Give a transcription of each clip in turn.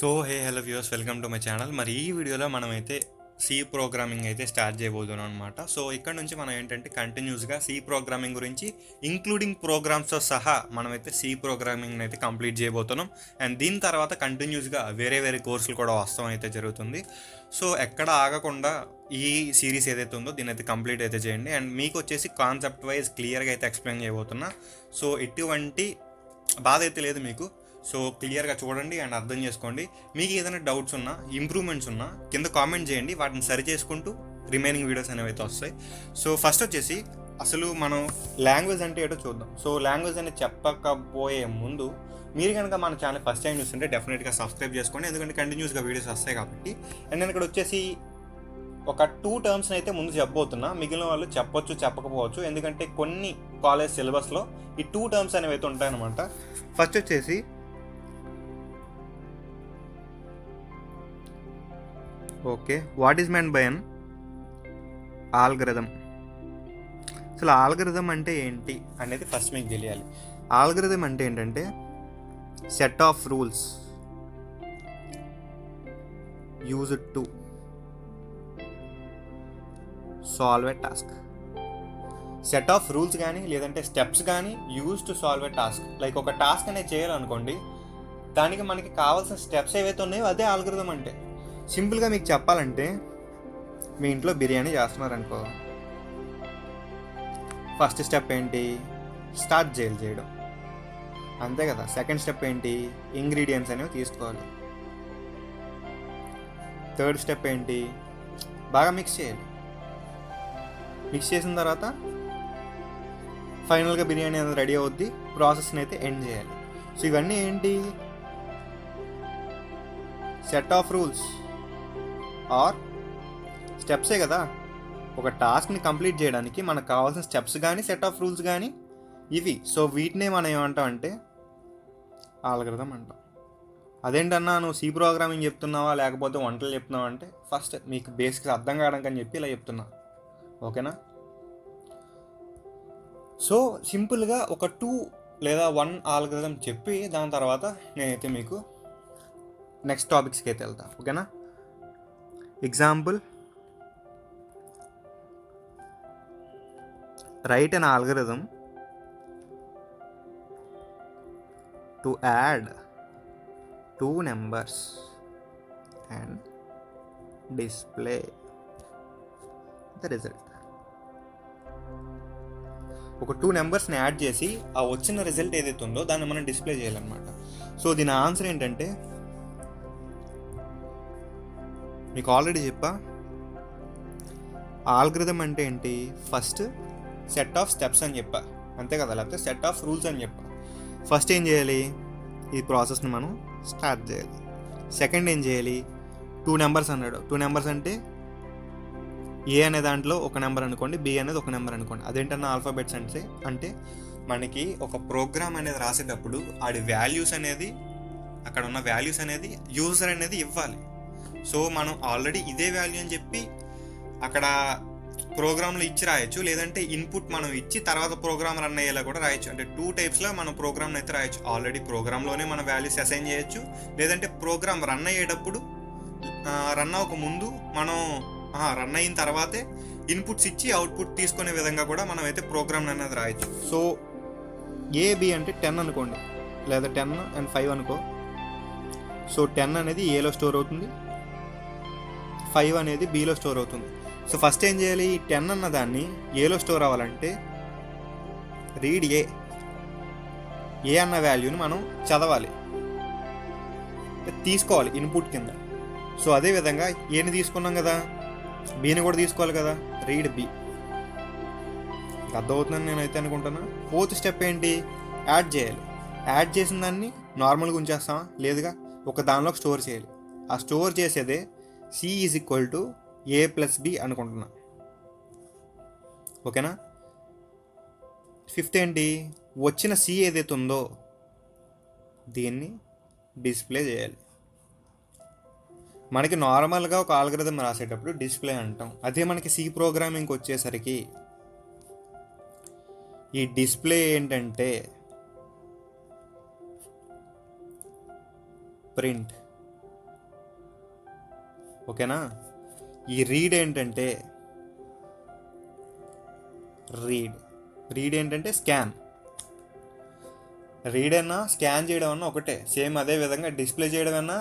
So hello viewers, welcome to my channel. మరి ఈ వీడియోలో మనమైతే సి ప్రోగ్రామింగ్ అయితే స్టార్ట్ చేయబోతున్నాం అనమాట. సో ఇక్కడ నుంచి మనం ఏంటంటే కంటిన్యూస్గా సి ప్రోగ్రామింగ్ గురించి ఇంక్లూడింగ్ ప్రోగ్రామ్స్తో సహా మనమైతే సి ప్రోగ్రామింగ్ అయితే కంప్లీట్ చేయబోతున్నాం. అండ్ దీని తర్వాత కంటిన్యూస్గా వేరే వేరే కోర్సులు కూడా వస్తాం అయితే జరుగుతుంది. సో ఎక్కడ ఆగకుండా ఈ సిరీస్ ఏదైతే ఉందో దీని అయితే కంప్లీట్ అయితే చేయండి. అండ్ మీకు వచ్చేసి కాన్సెప్ట్ వైజ్ క్లియర్గా అయితే ఎక్స్ప్లెయిన్ చేయబోతున్నా. సో ఎటువంటి బాధ అయితే లేదు మీకు. సో క్లియర్గా చూడండి అండ్ అర్థం చేసుకోండి. మీకు ఏదైనా డౌట్స్ ఉన్నా, ఇంప్రూవ్మెంట్స్ ఉన్నా కింద కామెంట్ చేయండి. వాటిని సరి చేసుకుంటూ రిమైనింగ్ వీడియోస్ అనేవి అయితే వస్తాయి. సో ఫస్ట్ వచ్చేసి అసలు మనం లాంగ్వేజ్ అంటే ఏంటో చూద్దాం. సో లాంగ్వేజ్ అనేది చెప్పకపోయే ముందు మీరు కనుక మన ఛానల్ ఫస్ట్ టైం చూస్తుంటే డెఫినెట్గా సబ్స్క్రైబ్ చేసుకోండి, ఎందుకంటే కంటిన్యూస్గా వీడియోస్ వస్తాయి కాబట్టి. అండ్ నేను ఇక్కడ వచ్చేసి ఒక 2 టర్మ్స్ని అయితే ముందు చెప్పబోతున్నా. మిగిలిన వాళ్ళు చెప్పొచ్చు, చెప్పకపోవచ్చు, ఎందుకంటే కొన్ని కాలేజ్ సిలబస్లో ఈ 2 టర్మ్స్ అనేవి అయితే ఉంటాయన్నమాట. ఫస్ట్ వచ్చేసి okay, what is meant by an algorithm. అసలు ఆల్గరిథం అంటే ఏంటి అనేది ఫస్ట్ మీకు తెలియాలి. ఆల్గరిథం అంటే ఏంటంటే set of rules used to solve a task. Set of rules కానీ లేదంటే స్టెప్స్ కానీ use to solve a task. Like ఒక టాస్క్ అనేది చేయాలనుకోండి, దానికి మనకి కావాల్సిన స్టెప్స్ ఏవైతే ఉన్నాయో అదే ఆల్గరిథం అంటే. సింపుల్గా మీకు చెప్పాలంటే, మీ ఇంట్లో బిర్యానీ చేస్తున్నారనుకో, ఫస్ట్ స్టెప్ ఏంటి? స్టార్ట్ చేయడం, అంతే కదా. సెకండ్ స్టెప్ ఏంటి? ఇంగ్రీడియంట్స్ అనేవి తీసుకోవాలి. థర్డ్ స్టెప్ ఏంటి? బాగా మిక్స్ చేయాలి. మిక్స్ చేసిన తర్వాత ఫైనల్గా బిర్యానీ అనేది రెడీ అవుద్ది. ప్రాసెస్ని అయితే ఎండ్ చేయాలి. సో ఇవన్నీ ఏంటి? సెట్ ఆఫ్ రూల్స్ ఆర్ స్టెప్సే కదా. ఒక టాస్క్ని కంప్లీట్ చేయడానికి మనకు కావాల్సిన స్టెప్స్ కానీ సెట్ ఆఫ్ రూల్స్ కానీ ఇవి. సో వీటినే మనం ఏమంటాం అంటే ఆల్గరిథం అంటాం. అదేంటన్నా నువ్వు సి ప్రోగ్రామింగ్ చెప్తున్నావా లేకపోతే వంటలు చెప్తున్నావా అంటే, ఫస్ట్ మీకు బేసిక్స్ అర్థం కావడానికి అని చెప్పి ఇలా చెప్తున్నా, ఓకేనా. సో సింపుల్గా ఒక 2 లేదా 1 ఆల్గరిథం చెప్పి దాని తర్వాత నేనైతే మీకు నెక్స్ట్ టాపిక్స్కి అయితే వెళ్తా, ఓకేనా. Example, write an algorithm to add 2 numbers and display the result. ఒక 2 నెంబర్స్ని యాడ్ చేసి ఆ వచ్చిన రిజల్ట్ ఏదైతే ఉందో దాన్ని మనం డిస్ప్లే చేయాలన్నమాట. సో దీని ఆన్సర్ ఏంటంటే, మీకు ఆల్రెడీ చెప్పా, ఆల్గరిథం అంటే ఏంటి? ఫస్ట్ సెట్ ఆఫ్ స్టెప్స్ అని చెప్పా, అంతే కదా, లేకపోతే సెట్ ఆఫ్ రూల్స్ అని చెప్పా. ఫస్ట్ ఏం చేయాలి? ఈ ప్రాసెస్ని మనం స్టార్ట్ చేయాలి. సెకండ్ ఏం చేయాలి? 2 నెంబర్స్ అన్నాడు. 2 నెంబర్స్ అంటే ఏ అనే దాంట్లో ఒక నెంబర్ అనుకోండి, బి అనేది ఒక నెంబర్ అనుకోండి. అదేంటన్నా ఆల్ఫాబెట్స్ అంటే మనకి ఒక ప్రోగ్రామ్ అనేది రాసేటప్పుడు ఆడి వాల్యూస్ అనేది, అక్కడ ఉన్న వాల్యూస్ అనేది యూజర్ అనేది ఇవ్వాలి. సో మనం ఆల్రెడీ ఇదే వాల్యూ అని చెప్పి అక్కడ ప్రోగ్రామ్లో ఇచ్చి రాయొచ్చు, లేదంటే ఇన్పుట్ మనం ఇచ్చి తర్వాత ప్రోగ్రామ్ రన్ అయ్యేలా కూడా రాయొచ్చు. అంటే 2 టైప్స్లో మనం ప్రోగ్రామ్ని అయితే రాయొచ్చు. ఆల్రెడీ ప్రోగ్రాంలోనే మన వాల్యూస్ అసైన్ చేయొచ్చు, లేదంటే ప్రోగ్రామ్ రన్ అయ్యేటప్పుడు రన్ అవ్వక ముందు మనం రన్ అయిన తర్వాతే ఇన్పుట్స్ ఇచ్చి అవుట్పుట్ తీసుకునే విధంగా కూడా మనం అయితే ప్రోగ్రామ్ అనేది రాయొచ్చు. సో ఏబి అంటే 10 అనుకోండి, లేదా 10 and 5 అనుకో. సో 10 అనేది ఏలో స్టోర్ అవుతుంది, 5 అనేది బిలో స్టోర్ అవుతుంది. సో ఫస్ట్ ఏం చేయాలి? 10 అన్న దాన్ని ఏలో స్టోర్ అవ్వాలంటే రీడ్ ఏ అన్న వాల్యూని మనం చదవాలి, తీసుకోవాలి ఇన్పుట్ కింద. సో అదేవిధంగా ఏని తీసుకున్నాం కదా, బీని కూడా తీసుకోవాలి కదా, రీడ్ బి. అర్థమవుతుందని నేనైతే అనుకుంటున్నా. ఫోర్త్ స్టెప్ ఏంటి? యాడ్ చేయాలి. యాడ్ చేసిన దాన్ని నార్మల్గా ఉంచేస్తామా? లేదుగా, ఒక దానిలోకి స్టోర్ చేయాలి. ఆ స్టోర్ చేసేదే C is equal to A plus B అనుకుంటున్నా, ఓకేనా. ఫిఫ్త్ ఏంటి? వచ్చిన సి ఏదైతే ఉందో దీన్ని డిస్ప్లే చేయాలి. మనకి నార్మల్గా ఒక ఆల్గరిథం రాసేటప్పుడు డిస్ప్లే అంటాం. అదే మనకి సి ప్రోగ్రామింగ్కి వచ్చేసరికి ఈ డిస్ప్లే ఏంటంటే ప్రింట్ ఓకేనా. ఈ రీడ్ ఏంటంటే రీడ్ ఏంటంటే స్కాన్. రీడ్ అన్నా స్కాన్ చేయడం అన్నా ఒకటే, సేమ్ అదే విధంగా డిస్ప్లే చేయడం అన్నా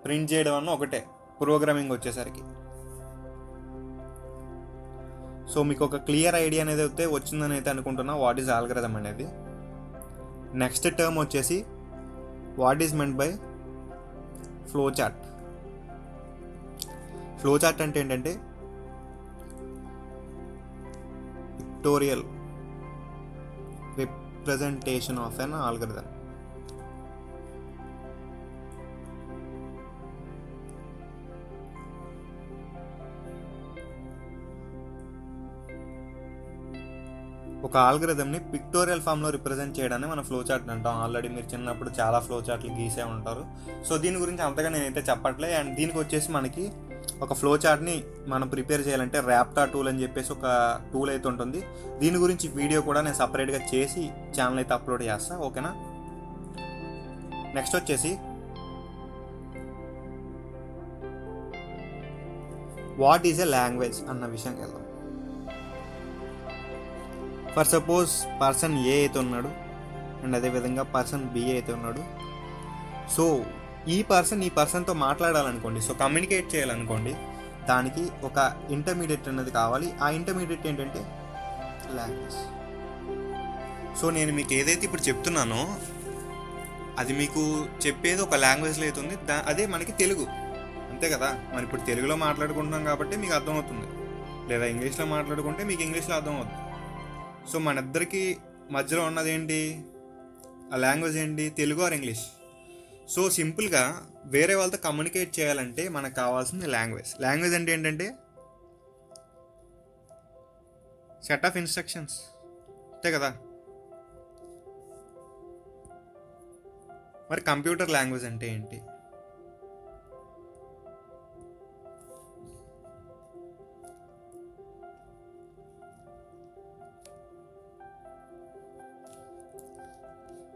ప్రింట్ చేయడం అన్నా ఒకటే ప్రోగ్రామింగ్ వచ్చేసరికి. సో మీకు ఒక క్లియర్ ఐడియా అనేది అయితే వచ్చిందని అయితే అనుకుంటున్నా వాట్ ఈజ్ ఆల్గరిథం అనేది. నెక్స్ట్ టర్మ్ వచ్చేసి what is meant by flow chart. Flow chart అంటే ఏంటంటే pictorial representation of an algorithm. ఒక ఆల్గరిథంని పిక్టోరియల్ ఫామ్లో రిప్రజెంట్ చేయడాన్ని మనం ఫ్లో చార్ట్ అంటాం. ఆల్రెడీ మీరు చిన్నప్పుడు చాలా ఫ్లో చార్ట్లు గీసే ఉంటారు. సో దీని గురించి అంతగా నేనైతే చెప్పట్లే. అండ్ దీనికి వచ్చేసి మనకి ఒక ఫ్లో చార్ట్ని మనం ప్రిపేర్ చేయాలంటే ర్యాప్టా టూల్ అని చెప్పేసి ఒక టూల్ అయితే ఉంటుంది. దీని గురించి వీడియో కూడా నేను సపరేట్గా చేసి ఛానల్ అయితే అప్లోడ్ చేస్తాను, ఓకేనా. నెక్స్ట్ వచ్చేసి వాట్ ఈజ్ ఎ లాంగ్వేజ్ అన్న విషయంకి వెళ్దాం. ఫర్ సపోజ్ పర్సన్ ఏ అయితే ఉన్నాడు అండ్ అదేవిధంగా పర్సన్ బి అయితే ఉన్నాడు. సో ఈ పర్సన్తో మాట్లాడాలనుకోండి, సో కమ్యూనికేట్ చేయాలనుకోండి, దానికి ఒక ఇంటర్మీడియట్ అనేది కావాలి. ఆ ఇంటర్మీడియట్ ఏంటంటే లాంగ్వేజ్. సో నేను మీకు ఏదైతే ఇప్పుడు చెప్తున్నానో అది మీకు చెప్పేది ఒక లాంగ్వేజ్లో అవుతుంది. అదే మనకి తెలుగు, అంతే కదా. మరి ఇప్పుడు తెలుగులో మాట్లాడుకుంటున్నాం కాబట్టి మీకు అర్థమవుతుంది, లేదా ఇంగ్లీష్లో మాట్లాడుకుంటే మీకు ఇంగ్లీష్లో అర్థమవుతుంది. సో మన ఇద్దరికి మధ్యలో ఉన్నది ఏంటి, ఆ లాంగ్వేజ్ ఏంటి, తెలుగు ఆర్ ఇంగ్లీష్. సో సింపుల్గా వేరే వాళ్ళతో కమ్యూనికేట్ చేయాలంటే మనకు కావాల్సింది లాంగ్వేజ్. లాంగ్వేజ్ అంటే ఏంటంటే సెట్ ఆఫ్ ఇన్స్ట్రక్షన్స్, అంతే కదా. మరి కంప్యూటర్ లాంగ్వేజ్ అంటే ఏంటి?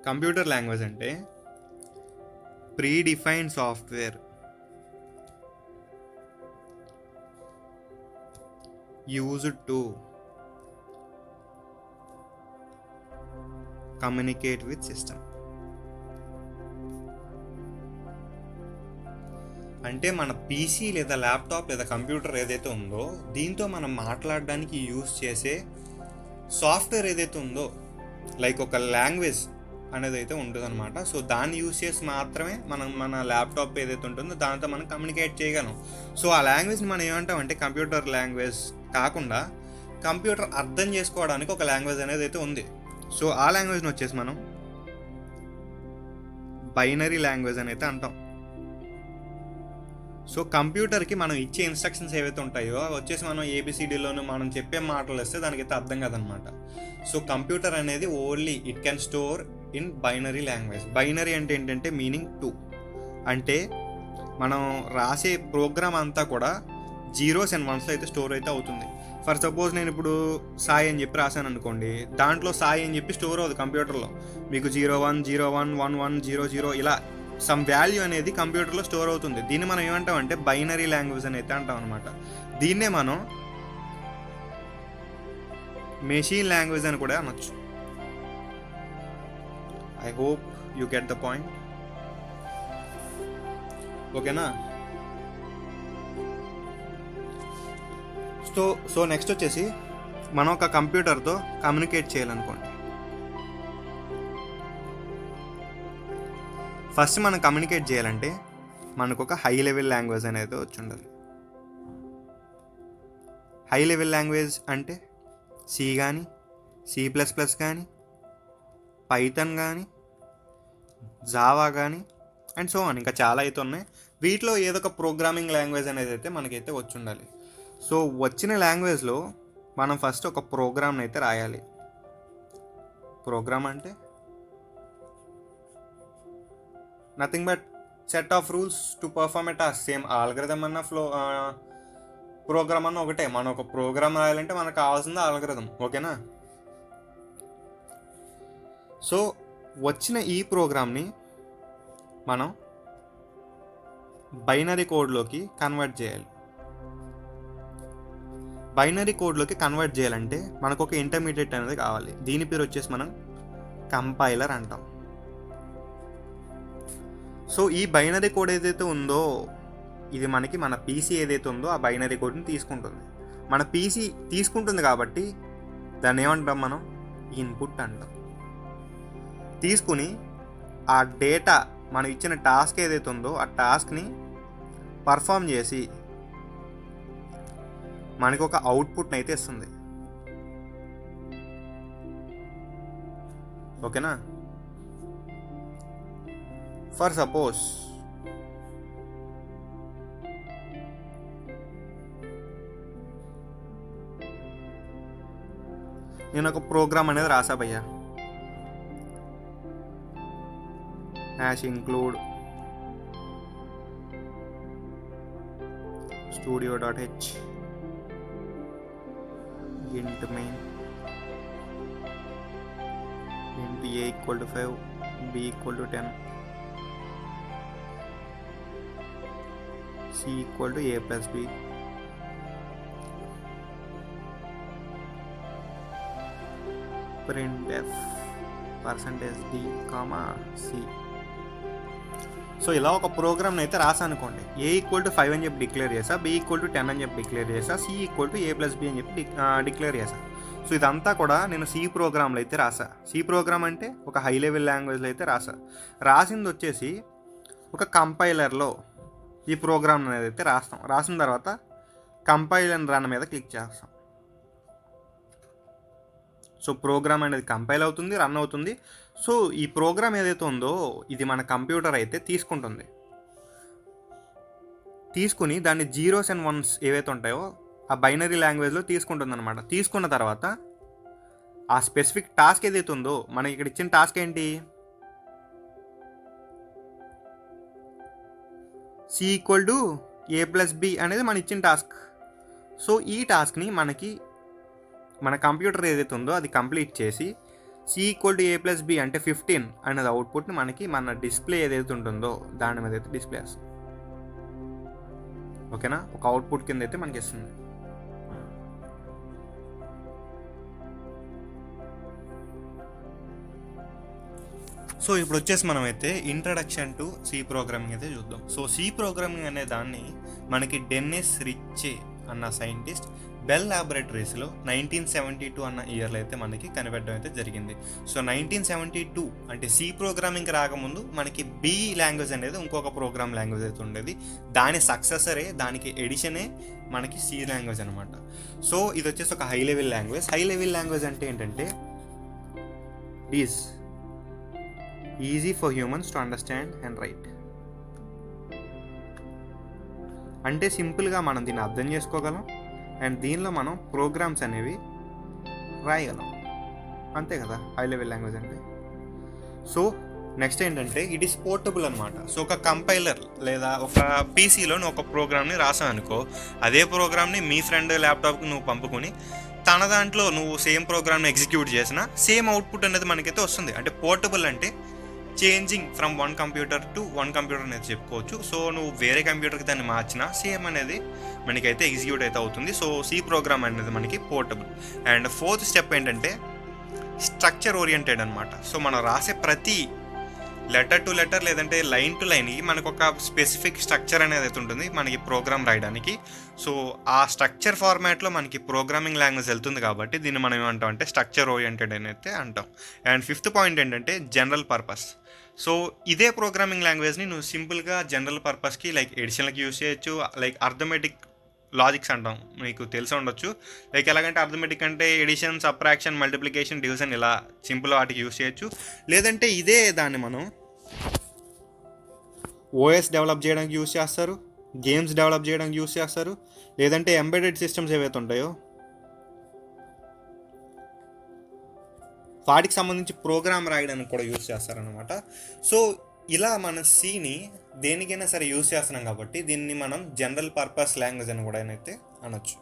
కంప్యూటర్ లాంగ్వేజ్ అంటే predefined software used to communicate with system. అంటే మన పీసీ లేదా ల్యాప్టాప్ లేదా కంప్యూటర్ ఏదైతే ఉందో దీంతో మనం మాట్లాడడానికి యూజ్ చేసే సాఫ్ట్వేర్ ఏదైతే ఉందో, లైక్ ఒక లాంగ్వేజ్ అనేది అయితే ఉంటుంది అనమాట. సో దాన్ని యూజ్ చేసి మాత్రమే మన ల్యాప్టాప్ ఏదైతే ఉంటుందో దాంతో మనం కమ్యూనికేట్ చేయగలం. సో ఆ లాంగ్వేజ్ని మనం ఏమంటామంటే కంప్యూటర్ లాంగ్వేజ్ కాకుండా కంప్యూటర్ అర్థం చేసుకోవడానికి ఒక లాంగ్వేజ్ అనేది అయితే ఉంది. సో ఆ లాంగ్వేజ్ని వచ్చేసి మనం బైనరీ లాంగ్వేజ్ అని అయితే అంటాం. సో కంప్యూటర్కి మనం ఇచ్చే ఇన్స్ట్రక్షన్స్ ఏవైతే ఉంటాయో అవి వచ్చేసి మనం ఏబిసిడీలోనూ మనం చెప్పే మాటలు వస్తే దానికైతే అర్థం కాదనమాట. సో కంప్యూటర్ అనేది only it can store in binary language. Binary అంటే ఏంటంటే మీనింగ్ 2, అంటే మనం రాసే ప్రోగ్రామ్ అంతా కూడా 0s and 1s అయితే స్టోర్ అయితే అవుతుంది. ఫర్ సపోజ్ నేను ఇప్పుడు సాయి అని చెప్పి రాశాను అనుకోండి, దాంట్లో సాయి అని చెప్పి స్టోర్ అవుతుంది కంప్యూటర్లో. మీకు 01, 01, 11, 00 ఇలా సమ్ వాల్యూ అనేది కంప్యూటర్లో స్టోర్ అవుతుంది. దీన్ని మనం ఏమంటామంటే బైనరీ లాంగ్వేజ్ అని అయితే అంటాం అనమాట. దీన్నే మనం మెషిన్ లాంగ్వేజ్ అని కూడా అనొచ్చు. I hope you get the point, ఓకేనా. సో నెక్స్ట్ వచ్చేసి మనం ఒక కంప్యూటర్తో కమ్యూనికేట్ చేయాలనుకోండి. ఫస్ట్ మనం కమ్యూనికేట్ చేయాలంటే మనకు ఒక హై లెవెల్ లాంగ్వేజ్ అనేది వచ్చి ఉండాలి. హై లెవెల్ లాంగ్వేజ్ అంటే సి కానీ, C++ కానీ, పైథాన్ కానీ, జావా కానీ అండ్ సో అని ఇంకా చాలా అయితే ఉన్నాయి. వీటిలో ఏదో ఒక ప్రోగ్రామింగ్ లాంగ్వేజ్ అనేది అయితే మనకైతే వచ్చి ఉండాలి. సో వచ్చిన లాంగ్వేజ్లో మనం ఫస్ట్ ఒక ప్రోగ్రామ్ని అయితే రాయాలి. ప్రోగ్రామ్ అంటే nothing but set of rules to perform a task. Same algorithm అన్న ప్రోగ్రామ్ అన్న ఒకటే. మనం ఒక ప్రోగ్రామ్ రాయాలంటే మనకు కావాల్సింది ఆల్గరిథం, ఓకేనా. సో వచ్చిన ఈ ప్రోగ్రామ్ని మనం బైనరీ కోడ్లోకి కన్వర్ట్ చేయాలి. బైనరీ కోడ్లోకి కన్వర్ట్ చేయాలంటే మనకు ఒక ఇంటర్మీడియట్ అనేది కావాలి. దీని పేరు వచ్చేసి మనం కంపైలర్ అంటాం. సో ఈ బైనరీ కోడ్ ఏదైతే ఉందో ఇది మనకి మన పీసీ ఏదైతే ఉందో ఆ బైనరీ కోడ్ని తీసుకుంటుంది. మన పీసీ తీసుకుంటుంది కాబట్టి దాన్ని ఏమంటాం మనం, ఇన్పుట్ అంటాం. తీసుకుని ఆ డేటా మనం ఇచ్చిన టాస్క్ ఏదైతే ఉందో ఆ టాస్క్ని పర్ఫామ్ చేసి మనకి ఒక అవుట్పుట్ని అయితే ఇస్తుంది. ఓకేనా? ఫర్ సపోజ్ నేను ఒక ప్రోగ్రామ్ అనేది రాసా భయ్యా, hash include studio.h int main int a equal to 5 b equal to 10 c equal to a plus b printf %d, c. So ఇలా ఒక ప్రోగ్రామ్ని అయితే రాసా అనుకోండి. ఏ ఈక్వల్ టు 5 అని చెప్పి డిక్లేర్ చేసా, బి ఈక్వల్ టు 10 అని చెప్పి డిక్లేర్ చేసా, C equal to a plus B అని చెప్పి డిక్లేర్ చేసా. సో ఇదంతా కూడా నేను సి ప్రోగ్రామ్లో అయితే రాసా. సి ప్రోగ్రామ్ అంటే ఒక హై లెవెల్ లాంగ్వేజ్లో అయితే రాసా. రాసింది వచ్చేసి ఒక కంపైలర్లో ఈ ప్రోగ్రామ్ అనేది అయితే రాస్తాం. రాసిన తర్వాత కంపైల్ అండ్ రన్ మీద క్లిక్ చేస్తాం. సో ప్రోగ్రామ్ అనేది కంపైల్ అవుతుంది, రన్ అవుతుంది. సో ఈ ప్రోగ్రామ్ ఏదైతే ఉందో ఇది మన కంప్యూటర్ అయితే తీసుకుంటుంది. తీసుకుని దాన్ని 0s and 1s ఏవైతే ఉంటాయో ఆ బైనరీ లాంగ్వేజ్లో తీసుకుంటుంది అనమాట. తీసుకున్న తర్వాత ఆ స్పెసిఫిక్ టాస్క్ ఏదైతే ఉందో మనకి ఇక్కడ ఇచ్చిన టాస్క్ ఏంటి, C equal to A plus B అనేది మన ఇచ్చిన టాస్క్. సో ఈ టాస్క్ని మన కంప్యూటర్ ఏదైతే ఉందో అది కంప్లీట్ చేసి C equal to A plus B అంటే 15 అనేది అవుట్పుట్ని మనకి మన డిస్ప్లే ఏదైతే ఉంటుందో దాని మీద అయితే డిస్ప్లే వస్తుంది. ఓకేనా? ఒక అవుట్పుట్ కింద అయితే మనకి ఇస్తుంది. సో ఇప్పుడు వచ్చేసి మనం అయితే ఇంట్రడక్షన్ టు సి ప్రోగ్రామింగ్ అయితే చూద్దాం. సో సి ప్రోగ్రామింగ్ అనే దాన్ని మనకి డెన్నిస్ రిచే అన్న సైంటిస్ట్ బెల్ ల్యాబొరేటరీస్లో 1972 అన్న ఇయర్లో అయితే మనకి కనిపెట్టడం అయితే జరిగింది. సో 1972 అంటే సి ప్రోగ్రామింగ్ రాకముందు మనకి బి లాంగ్వేజ్ అనేది ఇంకొక ప్రోగ్రామ్ లాంగ్వేజ్ అయితే ఉండేది. దాని సక్సెసరే, దానికి ఎడిషనే మనకి సి లాంగ్వేజ్ అనమాట. సో ఇది వచ్చేసి ఒక high level language. High level language అంటే ఏంటంటే is easy for humans to understand and right. అంటే సింపుల్గా మనం దీన్ని అర్థం చేసుకోగలం అండ్ దీనిలో మనం ప్రోగ్రామ్స్ అనేవి రాయగలం. అంతే కదా హై లెవెల్ లాంగ్వేజ్ అంటే. సో నెక్స్ట్ ఏంటంటే ఇట్ ఈస్ పోర్టబుల్ అనమాట. సో ఒక కంపైలర్ లేదా ఒక పీసీలో నువ్వు ఒక ప్రోగ్రామ్ని రాసావు అనుకో, అదే ప్రోగ్రామ్ని మీ ఫ్రెండ్ ల్యాప్టాప్కి నువ్వు పంపుకొని తన దాంట్లో నువ్వు సేమ్ ప్రోగ్రామ్ని ఎగ్జిక్యూట్ చేసినా సేమ్ అవుట్పుట్ అనేది మనకైతే వస్తుంది. అంటే పోర్టబుల్ అంటే changing from one computer to one computer అనేది చెప్పుకోవచ్చు. సో నువ్వు వేరే కంప్యూటర్కి దాన్ని మార్చినా సేమ్ అనేది మనకైతే ఎగ్జిక్యూట్ అయితే అవుతుంది. సో సి ప్రోగ్రామ్ అనేది మనకి పోర్టబుల్. అండ్ ఫోర్త్ స్టెప్ ఏంటంటే స్ట్రక్చర్ ఓరియంటెడ్ అనమాట. సో మనం రాసే ప్రతి లెటర్ టు లెటర్ లేదంటే లైన్ టు లైన్కి మనకు ఒక స్పెసిఫిక్ స్ట్రక్చర్ అనేది అయితే ఉంటుంది మనకి ప్రోగ్రామ్ రాయడానికి. సో ఆ స్ట్రక్చర్ ఫార్మాట్లో మనకి ప్రోగ్రామింగ్ లాంగ్వేజ్ వెళ్తుంది కాబట్టి దీన్ని మనం ఏమంటాం అంటే స్ట్రక్చర్ ఓరియంటెడ్ అని అయితే అంటాం. అండ్ ఫిఫ్త్ పాయింట్ ఏంటంటే జనరల్ పర్పస్. సో ఇదే ప్రోగ్రామింగ్ లాంగ్వేజ్ని నువ్వు సింపుల్గా జనరల్ పర్పస్కి లైక్ ఎడిషన్లకి యూస్ చేయొచ్చు, లైక్ అర్థమెటిక్ లాజిక్స్ అంటాం, మీకు తెలిసి ఉండొచ్చు. లైక్ ఎలాగంటే అర్థమెటిక్ అంటే ఎడిషన్, సబ్ట్రాక్షన్, మల్టిప్లికేషన్, డివిజన్ ఇలా సింపుల్ వాటికి యూస్ చేయొచ్చు. లేదంటే ఇదే దాన్ని మనం ఓఎస్ డెవలప్ చేయడానికి యూస్ చేస్తారు, గేమ్స్ డెవలప్ చేయడానికి యూస్ చేస్తారు, లేదంటే ఎంబెడెడ్ సిస్టమ్స్ ఏవైతే ఉంటాయో వాటికి సంబంధించి ప్రోగ్రామ్ రాయడానికి కూడా యూస్ చేస్తారనమాట. సో ఇలా మన సిని దేనికైనా సరే యూస్ చేస్తున్నాం కాబట్టి దీన్ని మనం జనరల్ పర్పస్ లాంగ్వేజ్ అని కూడా అయితే అనొచ్చు.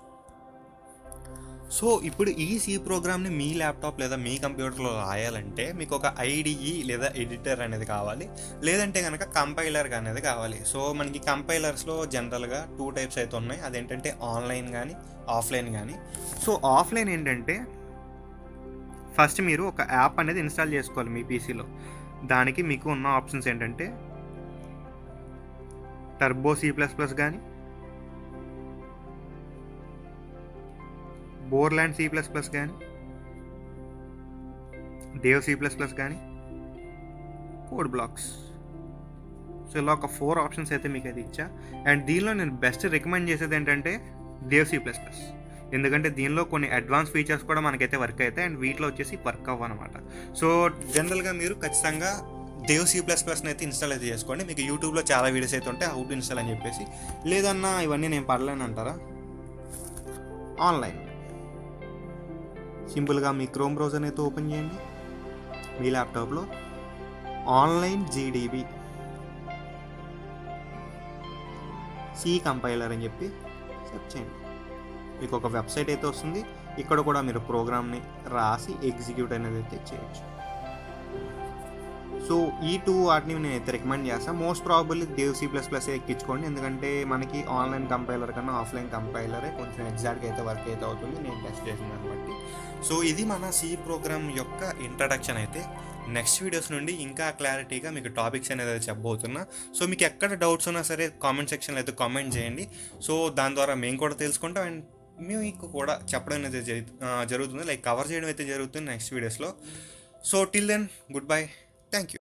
సో ఇప్పుడు ఈ సి ప్రోగ్రామ్ని మీ ల్యాప్టాప్ లేదా మీ కంప్యూటర్లో రాయాలంటే మీకు ఒక ఐడిఈ లేదా ఎడిటర్ అనేది కావాలి, లేదంటే కనుక కంపైలర్ అనేది కావాలి. సో మనకి కంపైలర్స్లో జనరల్గా 2 టైప్స్ అయితే ఉన్నాయి. అదేంటంటే ఆన్లైన్ కానీ ఆఫ్లైన్ కానీ. సో ఆఫ్లైన్ ఏంటంటే ఫస్ట్ మీరు ఒక యాప్ అనేది ఇన్స్టాల్ చేసుకోవాలి మీ పీసీలో. దానికి మీకు ఉన్న ఆప్షన్స్ ఏంటంటే టర్బో C++ కానీ, బోర్లాండ్ C++ కానీ, దేవ్ C++ కానీ, కోడ్ బ్లాక్స్. సో ఇలా ఒక 4 ఆప్షన్స్ అయితే మీకు అయితే ఇచ్చా. అండ్ దీనిలో నేను బెస్ట్ రికమెండ్ చేసేది ఏంటంటే దేవ్ C++. ఎందుకంటే దీనిలో కొన్ని అడ్వాన్స్ ఫీచర్స్ కూడా మనకైతే వర్క్ అవుతాయి అండ్ వీటిలో వచ్చేసి వర్క్ అవ్వనమాట. సో జనరల్గా మీరు ఖచ్చితంగా దేవ్ C++ని అయితే ఇన్స్టాల్ అయితే చేసుకోండి. మీకు యూట్యూబ్లో చాలా వీడియోస్ అయితే ఉంటాయి హౌ టు ఇన్స్టాల్ అని చెప్పేసి. లేదన్నా ఇవన్నీ నేను పడలేను అంటారా, ఆన్లైన్ సింపుల్గా మీ క్రోమ్ బ్రౌజర్ని అయితే ఓపెన్ చేయండి. మీ ల్యాప్టాప్లో ఆన్లైన్ జీడీబీ సి కంపైలర్ అని చెప్పి సెర్చ్ చేయండి. మీకు ఒక వెబ్సైట్ అయితే వస్తుంది. ఇక్కడ కూడా మీరు ప్రోగ్రామ్ని రాసి ఎగ్జిక్యూట్ అనేది అయితే చేయొచ్చు. సో ఈ 2 వాటిని నేనైతే రికమెండ్ చేస్తాను. మోస్ట్ ప్రాబబ్లీ దేవ్ C++ ఎక్కించుకోండి, ఎందుకంటే మనకి ఆన్లైన్ కంపైలర్ కన్నా ఆఫ్లైన్ కంపైలరే కొంచెం ఎగ్జాక్ట్గా అయితే వర్క్ అయితే అవుతుంది నేను టెస్ట్ చేసిన దాన్ని బట్టి. సో ఇది మన సి ప్రోగ్రామ్ యొక్క ఇంట్రడక్షన్ అయితే. నెక్స్ట్ వీడియోస్ నుండి ఇంకా క్లారిటీగా మీకు టాపిక్స్ అనేది చెప్పబోతున్నా. సో మీకు ఎక్కడ డౌట్స్ ఉన్నా సరే కామెంట్ సెక్షన్లో అయితే కామెంట్ చేయండి. సో దాని ద్వారా మేము కూడా తెలుసుకుంటాం అండ్ మీకు కూడా చెప్పడం అనేది జరుగుతుంది, లైక్ కవర్ చేయడం అయితే జరుగుతుంది నెక్స్ట్ వీడియోస్లో. So till then good bye, thank you.